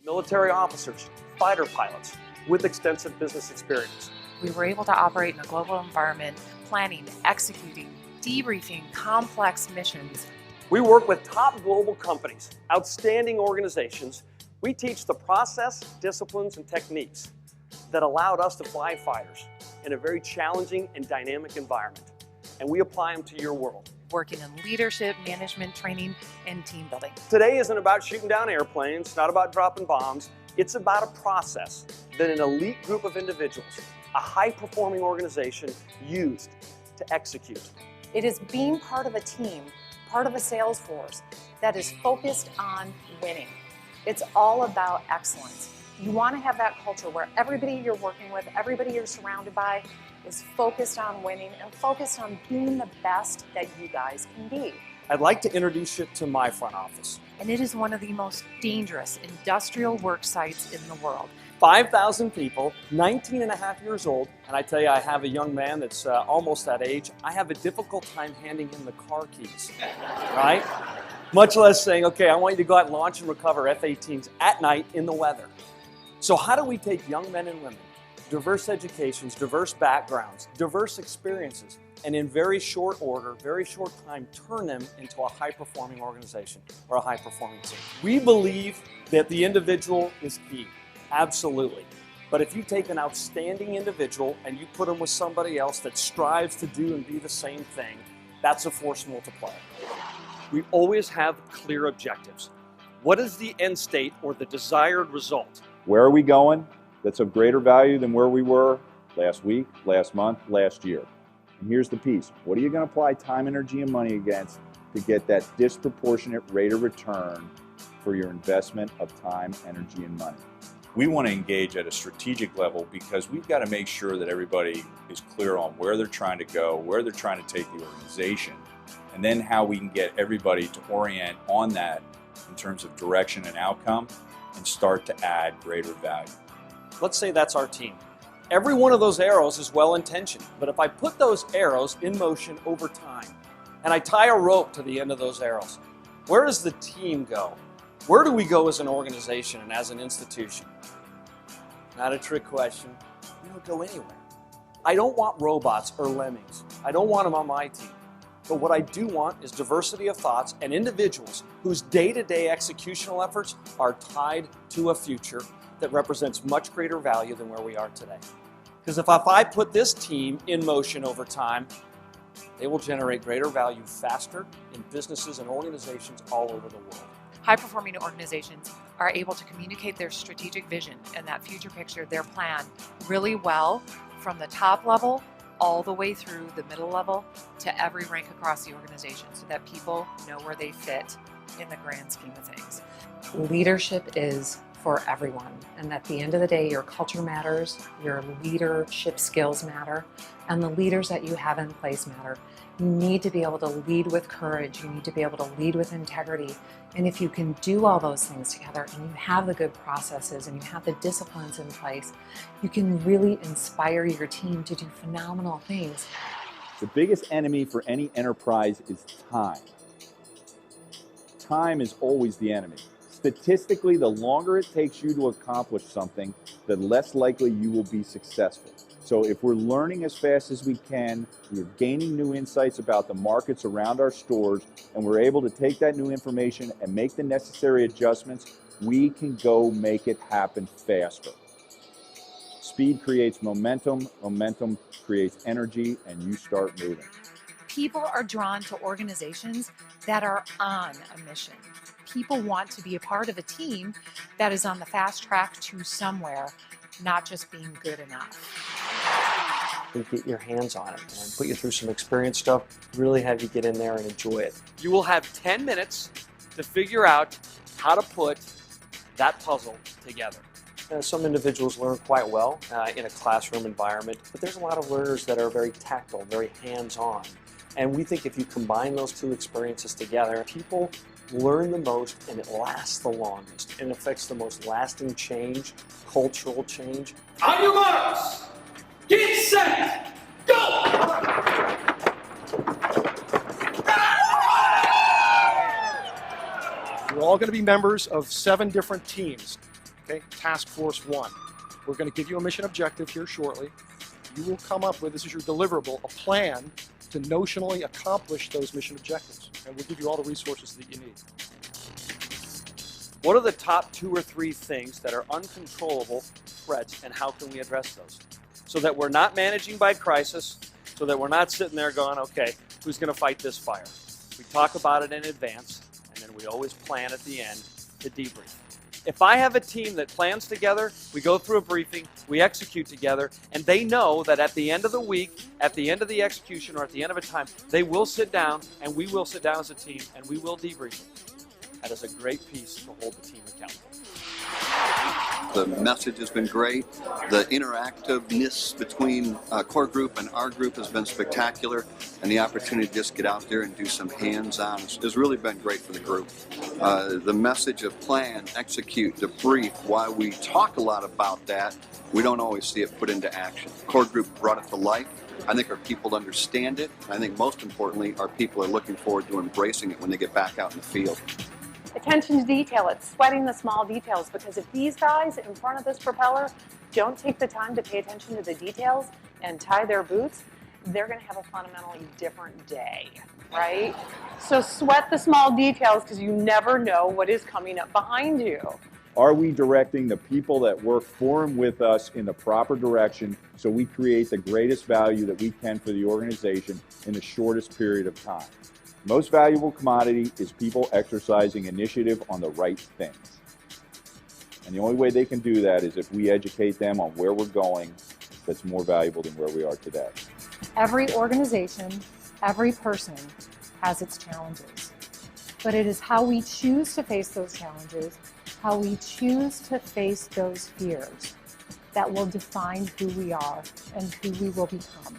military officers, fighter pilots with extensive business experience. We were able to operate in a global environment, planning, executing, debriefing complex missions. We work with top global companies, outstanding organizations. We teach the process, disciplines, and techniques that allowed us to fly fighters in a very challenging and dynamic environment. And we apply them to your world. Working in leadership, management, training, and team building. Today isn't about shooting down airplanes, not about dropping bombs. It's about a process that an elite group of individuals, a high-performing organization, used to execute. It is being part of a team, part of a sales force that is focused on winning. It's all about excellence. You want to have that culture where everybody you're working with, everybody you're surrounded by is focused on winning and focused on being the best that you guys can be. I'd like to introduce you to my front office. And it is one of the most dangerous industrial work sites in the world. 5,000 people, 19 and a half years old, and I tell you, I have a young man that's almost that age. I have a difficult time handing him the car keys, right? Much less saying, okay, I want you to go out and launch and recover F-18s at night in the weather. So how do we take young men and women, diverse educations, diverse backgrounds, diverse experiences, and in very short order, very short time, turn them into a high-performing organization or a high-performing team? We believe that the individual is key, absolutely. But if you take an outstanding individual and you put them with somebody else that strives to do and be the same thing, that's a force multiplier. We always have clear objectives. What is the end state or the desired result? Where are we going that's of greater value than where we were last week, last month, last year? And here's the piece. What are you going to apply time, energy, and money against to get that disproportionate rate of return for your investment of time, energy, and money? We want to engage at a strategic level because we've got to make sure that everybody is clear on where they're trying to go, where they're trying to take the organization, and then how we can get everybody to orient on that in terms of direction and outcome and start to add greater value. Let's say that's our team. Every one of those arrows is well-intentioned, but if I put those arrows in motion over time and I tie a rope to the end of those arrows, where does the team go? Where do we go as an organization and as an institution? Not a trick question. We don't go anywhere. I don't want robots or lemmings. I don't want them on my team. But what I do want is diversity of thoughts and individuals whose day-to-day executional efforts are tied to a future that represents much greater value than where we are today. Because if I put this team in motion over time, they will generate greater value faster in businesses and organizations all over the world. High-performing organizations are able to communicate their strategic vision and that future picture, their plan, really well from the top level all the way through the middle level to every rank across the organization so that people know where they fit in the grand scheme of things. Leadership is for everyone, and at the end of the day, your culture matters, your leadership skills matter, and the leaders that you have in place matter. You need to be able to lead with courage, you need to be able to lead with integrity, and if you can do all those things together and you have the good processes and you have the disciplines in place, you can really inspire your team to do phenomenal things. The biggest enemy for any enterprise is time. Time is always the enemy. Statistically, the longer it takes you to accomplish something, the less likely you will be successful. So if we're learning as fast as we can, we're gaining new insights about the markets around our stores, and we're able to take that new information and make the necessary adjustments, we can go make it happen faster. Speed creates momentum, momentum creates energy, and you start moving. People are drawn to organizations that are on a mission. People want to be a part of a team that is on the fast track to somewhere, not just being good enough. Get your hands on it and put you through some experience stuff, really have you get in there and enjoy it. You will have 10 minutes to figure out how to put that puzzle together. Some individuals learn quite well in a classroom environment, but there's a lot of learners that are very tactile, very hands-on. And we think if you combine those two experiences together, people learn the most and it lasts the longest and affects the most lasting change, cultural change. On your marks! Get set! Go! We're all going to be members of 7 different teams. Okay, Task Force 1. We're going to give you a mission objective here shortly. You will come up with, this is your deliverable, a plan to notionally accomplish those mission objectives. And we'll give you all the resources that you need. What are the top 2 or 3 things that are uncontrollable threats, and how can we address those? So that we're not managing by crisis, so that we're not sitting there going, okay, who's going to fight this fire? We talk about it in advance, and then we always plan at the end to debrief. If I have a team that plans together, we go through a briefing, we execute together, and they know that at the end of the week, at the end of the execution, or at the end of a time, they will sit down, and we will sit down as a team, and we will debrief. That is a great piece to hold the team accountable. The message has been great. The interactiveness between core group and our group has been spectacular, and the opportunity to just get out there and do some hands-on has really been great for the group. The message of plan, execute, debrief, while we talk a lot about that, we don't always see it put into action. Core group brought it to life. I think our people understand it. I think most importantly, our people are looking forward to embracing it when they get back out in the field. Attention to detail, it's sweating the small details, because if these guys in front of this propeller don't take the time to pay attention to the details and tie their boots, they're going to have a fundamentally different day, right? So sweat the small details, because you never know what is coming up behind you. Are we directing the people that work for and with us in the proper direction so we create the greatest value that we can for the organization in the shortest period of time? Most valuable commodity is people exercising initiative on the right things. And the only way they can do that is if we educate them on where we're going that's more valuable than where we are today. Every organization, every person has its challenges. But it is how we choose to face those challenges, how we choose to face those fears, that will define who we are and who we will become.